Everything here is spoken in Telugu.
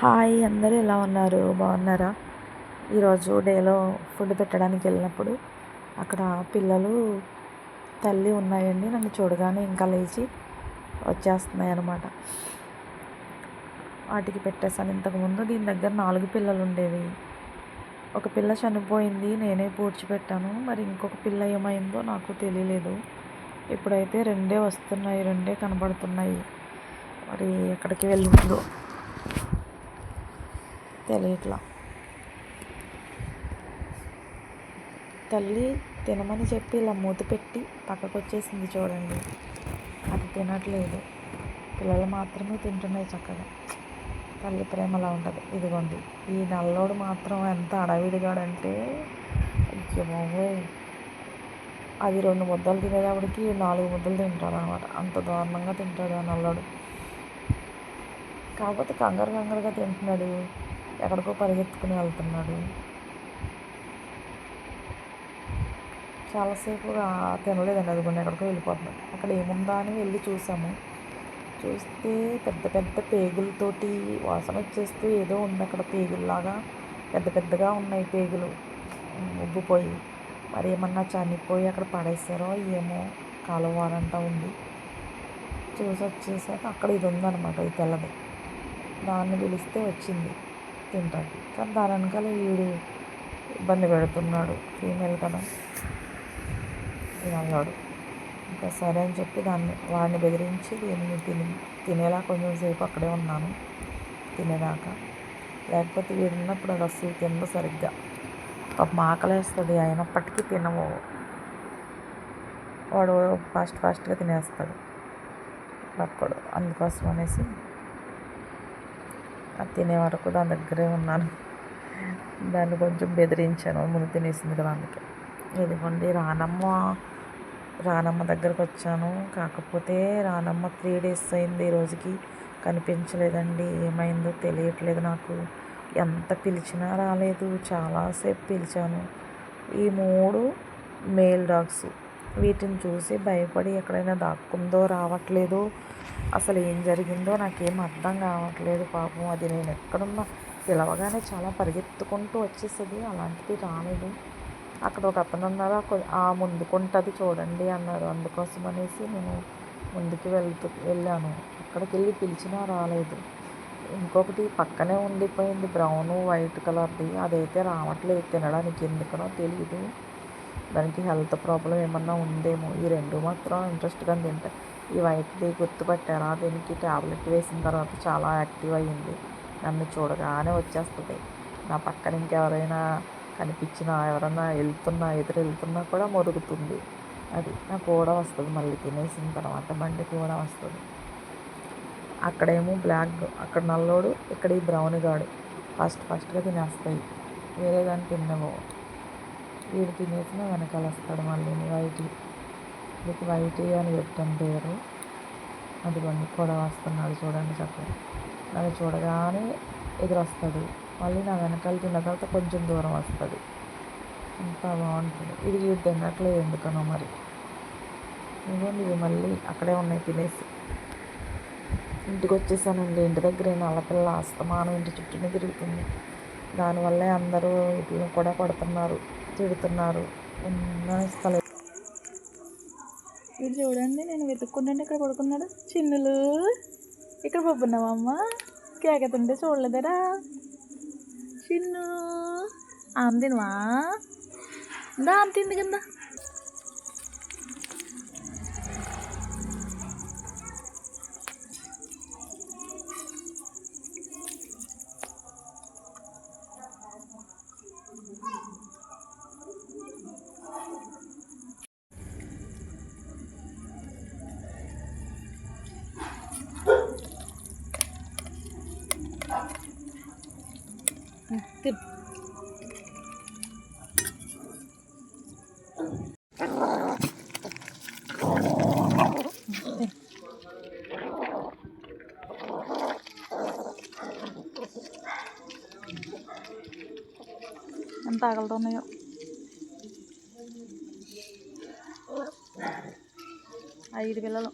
హాయ్, అందరూ ఎలా ఉన్నారు? బాగున్నారా? ఈరోజు డేలో ఫుడ్ పెట్టడానికి వెళ్ళినప్పుడు అక్కడ పిల్లలు తల్లి ఉన్నాయండి. నన్ను చూడగానే ఇంకా లేచి వచ్చేస్తున్నాయి అన్నమాట. వాటికి పెట్టేశాను. ఇంతకుముందు దీని దగ్గర 4 పిల్లలు ఉండేవి. ఒక పిల్ల చనిపోయింది, నేనే పూడ్చిపెట్టాను. మరి ఇంకొక పిల్ల ఏమైందో నాకు తెలియలేదు. ఇప్పుడైతే 2 వస్తున్నాయి, 2 కనబడుతున్నాయి. మరి ఎక్కడికి వెళ్ళిందో తెలియట్లా. తల్లి తినమని చెప్పి ఇలా మూత పెట్టి పక్కకు వచ్చేసింది చూడండి. అది తినట్లేదు, పిల్లలు మాత్రమే తింటున్నాయి చక్కగా. తల్లి ప్రేమ అలా ఉంటుంది. ఇదిగోండి, ఈ నల్లోడు మాత్రం ఎంత అడవిడిగాడంటే అయ్యో, అది 2 ముద్దలు తినేటప్పటికి 4 ముద్దలు తింటాడు అనమాట. అంత దారుణంగా తింటాడు ఆ నల్లోడు. కాకపోతే కంగారుగా తింటున్నాడు, ఎక్కడికో పరిగెత్తుకుని వెళ్తున్నాడు. చాలాసేపుగా తినలేదండి, అదిగోండి ఎక్కడికో వెళ్ళిపోతున్నాడు. అక్కడ ఏముందా అని వెళ్ళి చూసాము. చూస్తే పెద్ద పెద్ద పేగులతోటి వాసన వచ్చేస్తూ ఏదో ఉంది అక్కడ. పేగుల్లాగా పెద్దగా ఉన్నాయి పేగులు, ఉబ్బిపోయి. మరి ఏమన్నా చనిపోయి అక్కడ పడేసారో ఏమో, కాలువారంతా ఉంది. చూసి వచ్చేసాక అక్కడ ఇది ఉందన్నమాట, ఇది తెల్లది. దాన్ని పిలిస్తే వచ్చింది తింటాడు. కానీ దాని వెనకాల వీడు ఇబ్బంది పెడుతున్నాడు, ఫీమేల్ కదా అన్నాడు. ఇంకా సరే అని చెప్పి వాడిని బెదిరించి దీన్ని తినేలా కొంచెం సేపు అక్కడే ఉన్నాను తినేదాకా. లేకపోతే వీడున్నప్పుడు అది అసలు తినదు సరిగ్గా. పాపం ఆకలేస్తుంది, అయినప్పటికీ తినవు. వాడు ఫాస్ట్గా తినేస్తాడు అప్పుడు. అందుకోసం అనేసి అది తినే వరకు దాని దగ్గరే ఉన్నాను. దాన్ని కొంచెం బెదిరించాను, ముందు తినేసింది కదా అందుకే. ఇదిగోండి రానమ్మ దగ్గరకు వచ్చాను. కాకపోతే రానమ్మ 3 days అయింది, ఈ రోజుకి కనిపించలేదండి. ఏమైందో తెలియట్లేదు నాకు. ఎంత పిలిచినా రాలేదు. చాలాసేపు పిలిచాను. ఈ 3 మేల్ డాగ్స్, వీటిని చూసి భయపడి ఎక్కడైనా దాక్కుందో రావట్లేదు. అసలు ఏం జరిగిందో నాకేం అర్థం కావట్లేదు. పాపం అది నేను ఎక్కడున్నా పిలవగానే చాలా పరిగెత్తుకుంటూ వచ్చేసేది. అలాంటిది రాలేదు. అక్కడ ఒక అతను ఉన్నారు, ఆ ముందుకుంటుంది చూడండి అన్నారు. అందుకోసం అనేసి నేను ముందుకు వెళ్ళాను. అక్కడికి వెళ్ళి పిలిచినా రాలేదు. ఇంకొకటి పక్కనే ఉండిపోయింది, బ్రౌన్ వైట్ కలర్ది. అదైతే రావట్లేదు తినడానికి, ఎందుకనో తెలియదు. దానికి హెల్త్ ప్రాబ్లం ఏమన్నా ఉందేమో. ఈ 2 మాత్రం ఇంట్రెస్ట్గా తింటాయి. ఈ వైట్ది గుర్తుపట్టారా? దీనికి ట్యాబ్లెట్ వేసిన తర్వాత చాలా యాక్టివ్ అయ్యింది. నన్ను చూడగానే వచ్చేస్తుంది. నా పక్కన ఇంకెవరైనా కనిపించినా, ఎవరైనా ఎదురు వెళ్తున్నా కూడా మొరుగుతుంది. అది నాకు కూడా వస్తుంది. మళ్ళీ తినేసిన తర్వాత బండికి కూడా వస్తుంది. అక్కడేమో బ్లాక్, అక్కడ నల్లోడు, ఇక్కడ ఈ బ్రౌన్ గాడు ఫాస్ట్గా తినేస్తాయి. వేరే దాన్ని తిన్నవో. వీడు తినేసిన వెనకాల వస్తాడు మళ్ళీ. వీటికి వైట్ అని పెట్టాను పేరు. అదిగోండి కూడా వస్తున్నాడు చూడండి చక్కగా. నన్ను చూడగానే ఎదురొస్తాడు. మళ్ళీ నా వెనకాల తిన్న తర్వాత కొంచెం దూరం వస్తుంది. ఎంత బాగుంటుంది. ఇది వీడు తినట్లేదు ఎందుకనో మరి. ఇదిగోండి ఇవి మళ్ళీ అక్కడే ఉన్నాయి తినేసి. ఇంటికి వచ్చేసానండి. ఇంటి దగ్గర నల్లపిల్ల అస్తమానం ఇంటి చుట్టూనే తిరుగుతుంది. దానివల్లే అందరూ వీటిని కూడా కొడుతున్నారు, తిడుతున్నారు. ఇస్తలేదు. ఇది చూడండి, నేను వెతుక్కుంటుంటే ఇక్కడ పడుకున్నాడు. చిన్నులు ఇక్కడ పడుకున్నావమ్మ, కేకతుంటే చూడలేదరా చిన్ను. ఆమె తినవా? ఆమె తింది కింద. ఎంత ఆకలితున్నాయో. ఐదు పిల్లలు.